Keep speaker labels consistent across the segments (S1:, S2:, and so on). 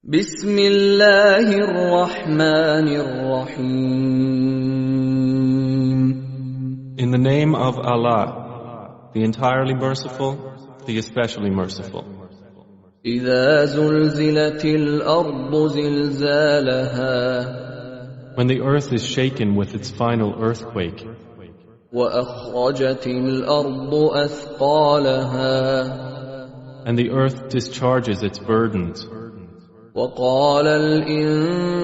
S1: بسم الله الرحمن الرحيم.
S2: In the name of Allah, the entirely merciful, the especially merciful.
S1: إذا زلزلت الأرض زلزالها
S2: When the earth is shaken with its final earthquake,
S1: وأخرجت الأرض أثقالها
S2: and the earth discharges its burdens,
S1: وقال الإنسان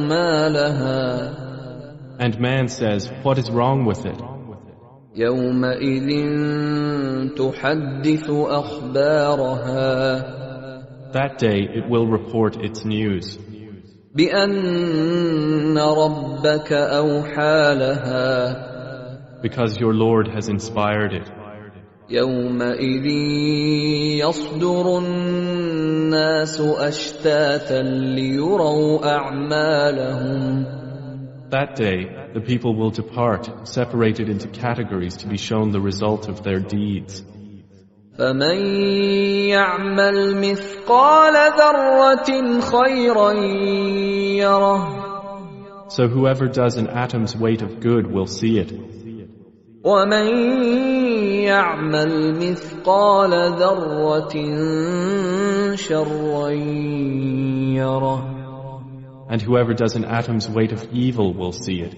S1: ما لها
S2: and man says, what is wrong with it?
S1: يومئذ تحدث أخبارها
S2: That day it will report its news,
S1: بأن ربك أوحى لها
S2: because your Lord has inspired it.
S1: يومئذ يصدر الناس أشتاتا ليروا أعمالهم
S2: That day the people will depart, separated into categories to be shown the result of their deeds.
S1: فمن يعمل مثقال ذرة خيرا يره
S2: So whoever does an atom's weight of good will see it,
S1: ومن يعمل مثقال ذرة شرا يره
S2: and whoever does an atom's weight of evil will see it.